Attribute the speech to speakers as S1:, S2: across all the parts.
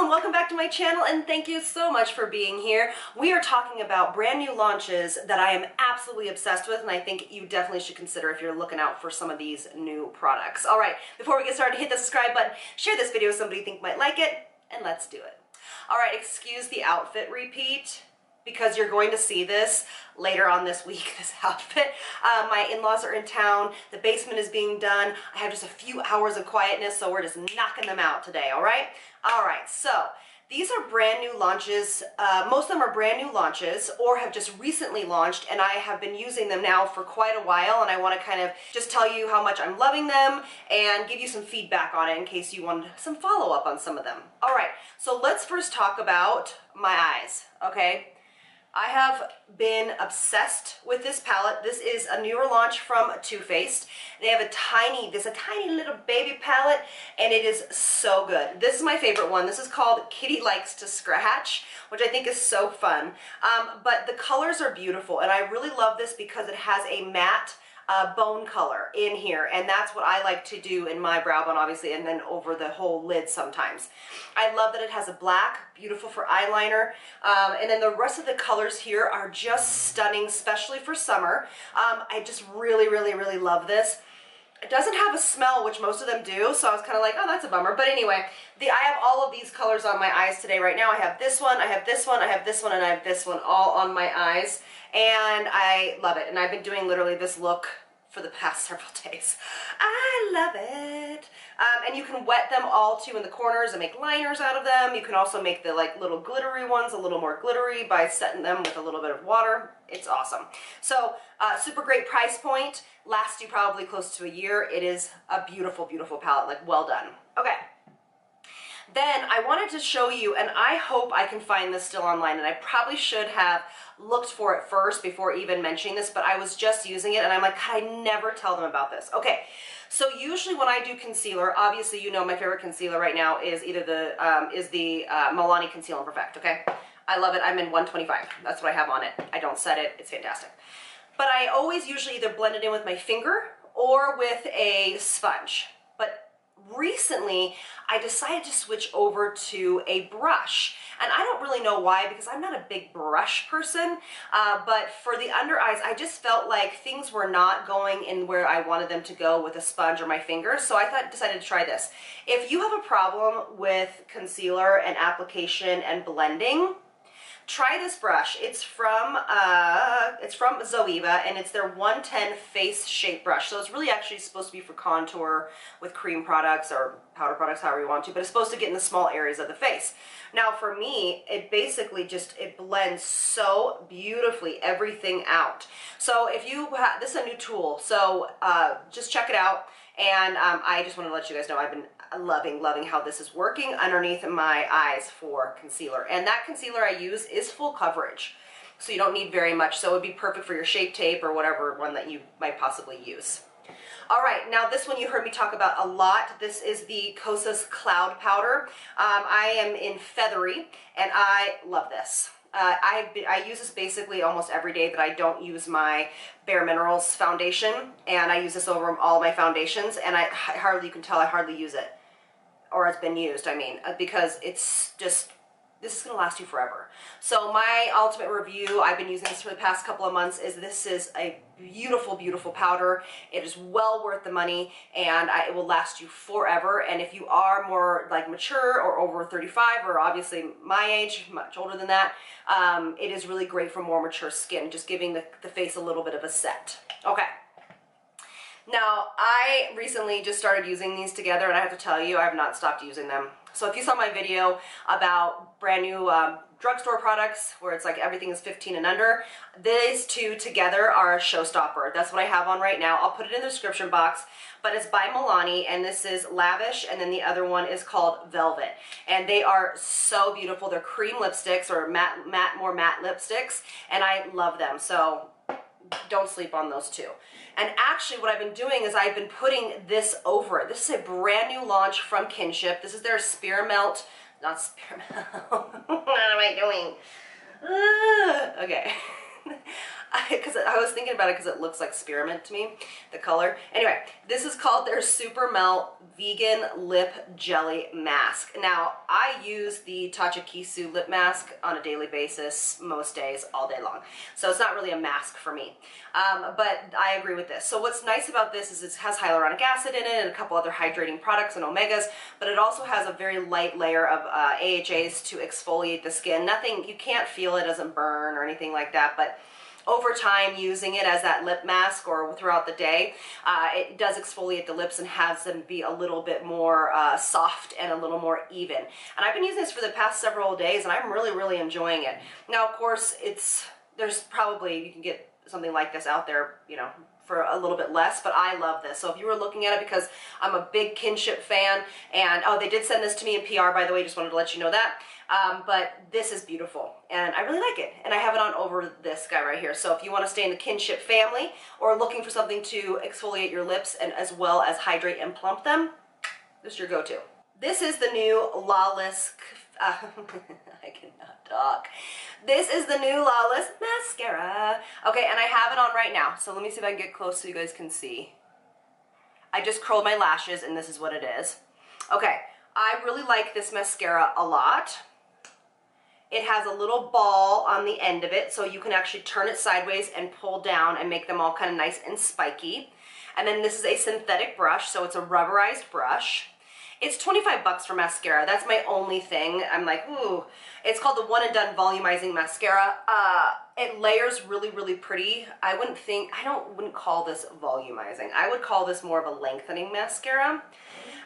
S1: welcome back to my channel, and thank you so much for being here. We are talking about brand new launches that I am absolutely obsessed with, and I think you definitely should consider if you're looking out for some of these new products. All right, before we get started, hit the subscribe button, share this video with somebody you think might like it, and let's do it. All right, excuse the outfit repeat, because you're going to see this later on this week, this outfit. My in-laws are in town, the basement is being done, I have just a few hours of quietness, so we're just knocking them out today, all right? All right, so these are brand new launches. Most of them are brand new launches or have just recently launched, and I have been using them now for quite a while, and I want to kind of just tell you how much I'm loving them and give you some feedback on it in case you want some follow-up on some of them. All right, so let's first talk about my eyes, okay? I have been obsessed with this palette. This is a newer launch from Too Faced. They have a tiny little baby palette, and it is so good. This is my favorite one. This is called Kitty Likes to Scratch, which I think is so fun. But the colors are beautiful, and I really love this because it has a matte bone color in here, and that's what I like to do in my brow bone, obviously, and then over the whole lid sometimes. I love that it has a black, beautiful for eyeliner, and then the rest of the colors here are just stunning, especially for summer. I just really love this. It doesn't have a smell, which most of them do, so I was kind of like, oh, that's a bummer. But anyway, I have all of these colors on my eyes today right now. I have this one, I have this one, I have this one, and I have this one all on my eyes, and I love it. And I've been doing literally this look for the past several days. I love it. And you can wet them all too in the corners and make liners out of them. You can also make the like little glittery ones a little more glittery by setting them with a little bit of water. It's awesome. So super great price point. Lasts you probably close to a year. It is a beautiful, beautiful palette. Like, well done. Okay. Then I wanted to show you, and I hope I can find this still online, and I probably should have looked for it first before even mentioning this, but I was just using it, and I'm like, God, I never tell them about this. Okay, so usually when I do concealer, obviously you know my favorite concealer right now is either the Milani Conceal and Perfect, okay? I love it. I'm in 125. That's what I have on it. I don't set it. It's fantastic. But I always usually either blend it in with my finger or with a sponge. But recently, I decided to switch over to a brush, and I don't really know why because I'm not a big brush person, but for the under eyes, I just felt like things were not going in where I wanted them to go with a sponge or my fingers, so I decided to try this. If you have a problem with concealer and application and blending, try this brush. It's from Zoeva, and it's their 110 face shape brush. So it's really actually supposed to be for contour with cream products or powder products, however you want to, but it's supposed to get in the small areas of the face. Now for me, it basically just, it blends so beautifully everything out. So if you have, this is a new tool, so just check it out. And I just want to let you guys know I've been loving how this is working underneath my eyes for concealer. And that concealer I use is full coverage, so you don't need very much. So it would be perfect for your Shape Tape or whatever one that you might possibly use. All right, now this one you heard me talk about a lot. This is the Kosas Cloud Powder. I am in Feathery, and I love this. I use this basically almost every day that I don't use my Bare Minerals foundation, and I use this over all my foundations, and you can tell I hardly use it, or it's been used, I mean, because it's just, this is going to last you forever. So my ultimate review, I've been using this for the past couple of months, is this is a beautiful, beautiful powder. It is well worth the money, and it will last you forever. And if you are more like mature or over 35, or obviously my age, much older than that, it is really great for more mature skin, just giving the face a little bit of a set. Okay. Now, I recently just started using these together, and I have to tell you, I have not stopped using them. So if you saw my video about brand new drugstore products where it's like everything is 15 and under, these two together are a showstopper. That's what I have on right now. I'll put it in the description box, but it's by Milani, and this is Lavish, and then the other one is called Velvet. And they are so beautiful. They're cream lipsticks, or more matte lipsticks, and I love them. So don't sleep on those two. And actually what I've been doing is I've been putting this over it. This is a brand new launch from Kinship. This is their Spearmint, not Spearmint. What am I doing? Okay. because I was thinking about it because it looks like spearmint to me, the color. Anyway, this is called their Super Melt Vegan Lip Jelly Mask. Now, I use the Tateha lip mask on a daily basis, most days, all day long. So it's not really a mask for me. But I agree with this. So what's nice about this is it has hyaluronic acid in it and a couple other hydrating products and omegas, but it also has a very light layer of AHAs to exfoliate the skin. Nothing, you can't feel it, doesn't burn or anything like that, but over time, using it as that lip mask or throughout the day, it does exfoliate the lips and has them be a little bit more soft and a little more even. And I've been using this for the past several days, and I'm really, really enjoying it. Now, of course, there's probably, you can get something like this out there, you know, for a little bit less, but I love this. So if you were looking at it, because I'm a big Kinship fan, and oh, they did send this to me in PR, by the way, just wanted to let you know that. But this is beautiful, and I really like it, and I have it on over this guy right here. So if you want to stay in the Kinship family, or looking for something to exfoliate your lips and as well as hydrate and plump them, this is your go-to. This is the new Lawless, I cannot talk. This is the new Lawless mascara. Okay, and I have it on right now, so let me see if I can get close so you guys can see. I just curled my lashes, and this is what it is. Okay, I really like this mascara a lot. It has a little ball on the end of it, so you can actually turn it sideways and pull down and make them all kind of nice and spiky. And then this is a synthetic brush, so it's a rubberized brush. It's 25 bucks for mascara. That's my only thing. I'm like, ooh. It's called the One and Done Volumizing Mascara. It layers really, really pretty. I wouldn't call this volumizing. I would call this more of a lengthening mascara.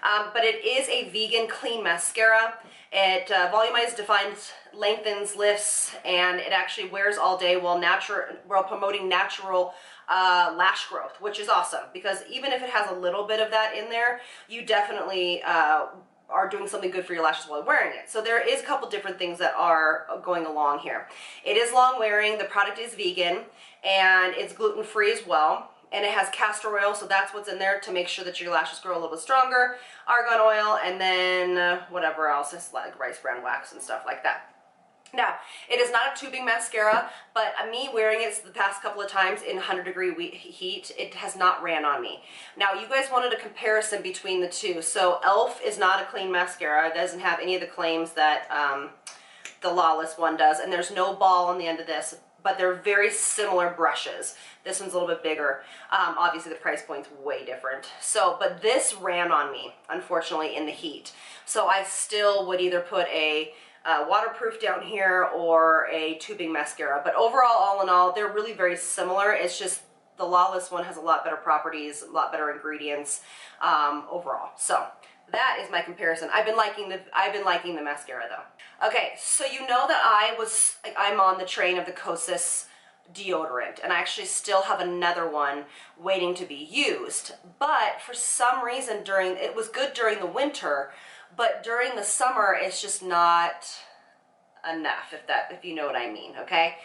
S1: But it is a vegan clean mascara. It volumizes, defines, lengthens, lifts, and it actually wears all day while promoting natural lash growth, which is awesome, because even if it has a little bit of that in there, you definitely are doing something good for your lashes while wearing it. So there is a couple different things that are going along here. It is long wearing, the product is vegan, and it's gluten-free as well. And it has castor oil, so that's what's in there to make sure that your lashes grow a little bit stronger. Argan oil, and then whatever else, it's like rice bran wax and stuff like that. Now, it is not a tubing mascara, but me wearing it the past couple of times in 100-degree heat, it has not ran on me. Now, you guys wanted a comparison between the two. So Elle is not a clean mascara. It doesn't have any of the claims that the Lawless one does, and there's no ball on the end of this, but they're very similar brushes. This one's a little bit bigger. Obviously the price point's way different. So, but this ran on me, unfortunately, in the heat. So I still would either put a waterproof down here or a tubing mascara. But overall, all in all, they're really very similar. It's just the Lawless one has a lot better properties, a lot better ingredients overall. So that is my comparison. I've been liking the mascara though. Okay, so you know that I'm on the train of the Kosas deodorant, and I actually still have another one waiting to be used. But for some reason it was good during the winter, but during the summer it's just not enough, if you know what I mean, okay?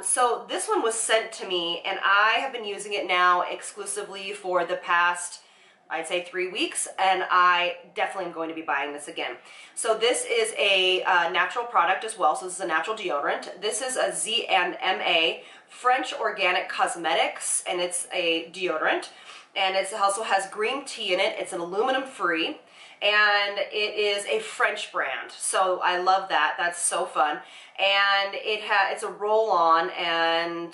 S1: So this one was sent to me, and I have been using it now exclusively for the past, I'd say 3 weeks, and I definitely am going to be buying this again. So this is a natural product as well, so this is a natural deodorant. This is a Z&MA French Organic Cosmetics, and it's a deodorant, and it also has green tea in it. It's an aluminum free, and it is a French brand, so I love that. That's so fun. And it's a roll-on, and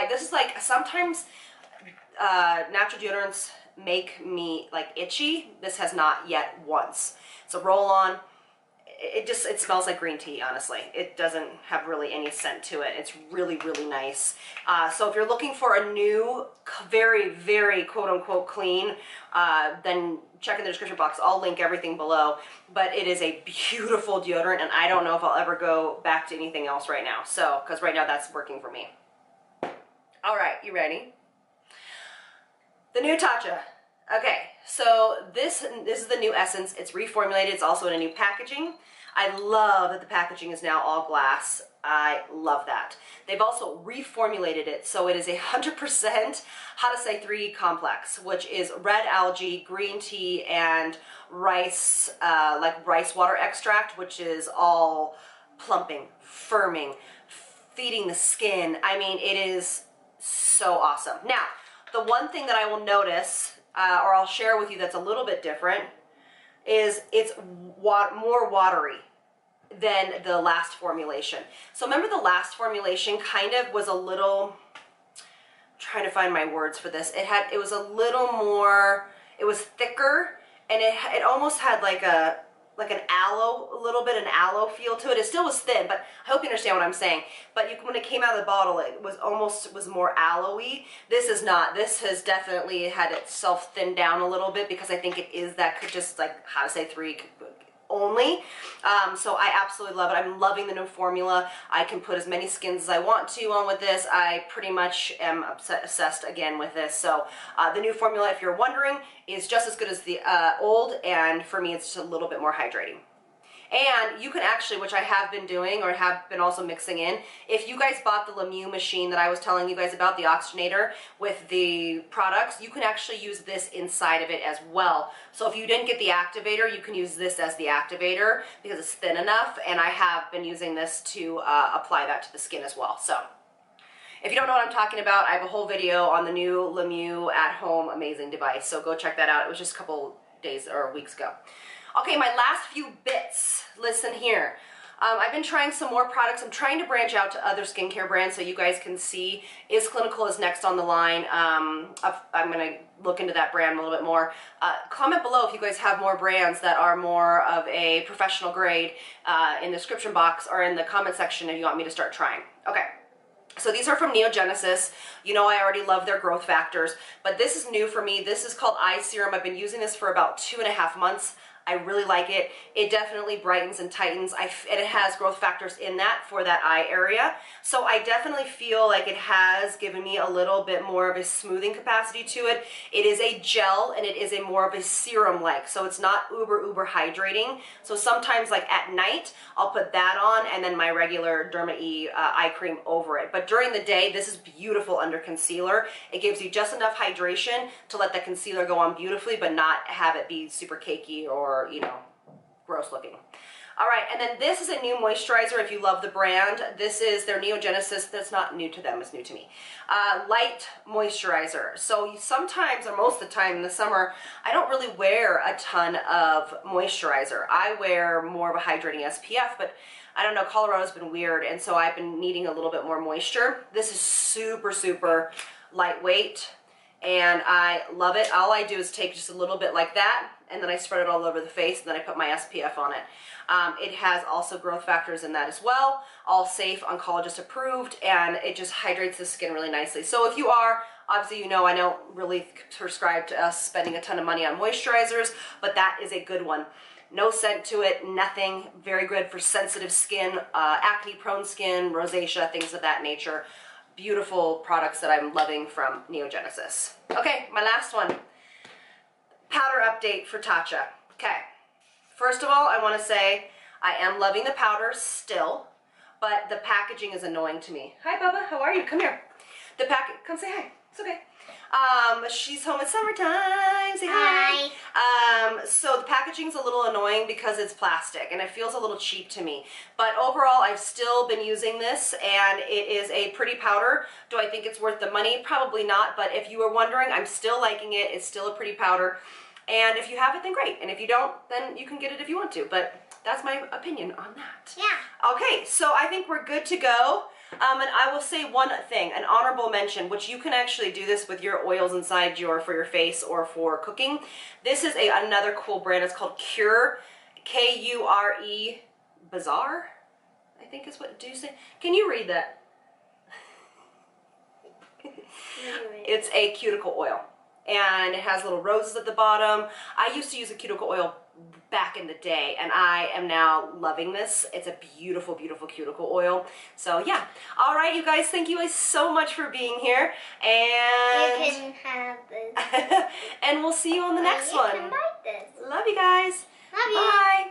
S1: this is like, sometimes natural deodorants make me like itchy. This has not yet once. It's a roll-on. It smells like green tea, honestly. It doesn't have really any scent to it. It's really, really nice. So if you're looking for a new, very, very quote-unquote clean, then check in the description box. I'll link everything below. But it is a beautiful deodorant, and I don't know if I'll ever go back to anything else right now. So, because right now that's working for me. All right, you ready? The new Tateha. Okay, so this is the new essence. It's reformulated. It's also in a new packaging. I love that the packaging is now all glass. I love that. They've also reformulated it, so it is 100% Hatase 3 complex, which is red algae, green tea, and rice, like rice water extract, which is all plumping, firming, feeding the skin. I mean, it is so awesome. Now, the one thing that I will notice, or I'll share with you that's a little bit different, is it's more watery than the last formulation. So remember the last formulation kind of was a little, I'm trying to find my words for this. It was a little more, it was thicker, and it almost had like an aloe, a little bit an aloe feel to it. It still was thin, but I hope you understand what I'm saying. But when it came out of the bottle, it was more aloe-y. This is not. This has definitely had itself thinned down a little bit because I think it is that could just like, how to say, 3 only. So I absolutely love it. I'm loving the new formula. I can put as many skins as I want to on with this. I pretty much am obsessed again with this. So the new formula, if you're wondering, is just as good as the old, and for me it's just a little bit more hydrating. And you can actually, which I have been doing or have been also mixing in, if you guys bought the Lemieux machine that I was telling you guys about, the oxygenator with the products, you can actually use this inside of it as well. So if you didn't get the activator, you can use this as the activator because it's thin enough, and I have been using this to apply that to the skin as well. So if you don't know what I'm talking about, I have a whole video on the new Lemieux at-home amazing device, so go check that out. It was just a couple days or weeks ago. Okay, my last few bits, listen here. I've been trying some more products. I'm trying to branch out to other skincare brands so you guys can see. Is Clinical is next on the line. I'm going to look into that brand a little bit more. Comment below if you guys have more brands that are more of a professional grade in the description box or in the comment section if you want me to start trying. Okay. So these are from NeoGenesis. You know I already love their growth factors, but this is new for me. This is called Eye Serum. I've been using this for about 2.5 months. I really like it. It definitely brightens and tightens. And it has growth factors in that for that eye area. So I definitely feel like it has given me a little bit more of a smoothing capacity to it. It is a gel and it is a more of a serum-like. So it's not uber hydrating. So sometimes like at night, I'll put that on and then my regular Derma E eye cream over it. But during the day, this is beautiful under concealer. It gives you just enough hydration to let the concealer go on beautifully, but not have it be super cakey or, you know, gross looking. All right, and then this is a new moisturizer if you love the brand. This is their NeoGenesis. That's not new to them, it's new to me. Light moisturizer. So sometimes, or most of the time in the summer, I don't really wear a ton of moisturizer. I wear more of a hydrating SPF, but I don't know, Colorado's been weird, and so I've been needing a little bit more moisture. This is super lightweight, and I love it. All I do is take just a little bit like that, and then I spread it all over the face, and then I put my SPF on it. It has also growth factors in that as well, all safe, oncologist approved, and it just hydrates the skin really nicely. So if you are, obviously you know I don't really prescribe to us spending a ton of money on moisturizers, but that is a good one. No scent to it, nothing, very good for sensitive skin, acne-prone skin, rosacea, things of that nature. Beautiful products that I'm loving from NeoGenesis. Okay, my last one. Powder update for Tateha. Okay, first of all, I want to say I am loving the powder still, but the packaging is annoying to me. Hi, Bubba. How are you? Come here. Come say hi. It's okay. She's home. It's summertime. Say hi. So the packaging's a little annoying because it's plastic and it feels a little cheap to me. But overall, I've still been using this and it is a pretty powder. Do I think it's worth the money? Probably not. But if you were wondering, I'm still liking it. It's still a pretty powder. And if you have it, then great. And if you don't, then you can get it if you want to. But that's my opinion on that.
S2: Yeah.
S1: Okay, so I think we're good to go. And I will say one thing, an honorable mention, which you can actually do this with your oils inside for your face or for cooking. This is another cool brand. It's called Kure, K-U-R-E Bazaar, I think is what, do you say? Can you read that? It's a cuticle oil. And it has little roses at the bottom. I used to use a cuticle oil back in the day, and I am now loving this. It's a beautiful cuticle oil. So yeah. All right, you guys, thank you guys so much for being here. And
S2: you can have this.
S1: and we'll see you on the next one.
S2: You can buy this.
S1: Love you guys.
S2: Love you.
S1: Bye.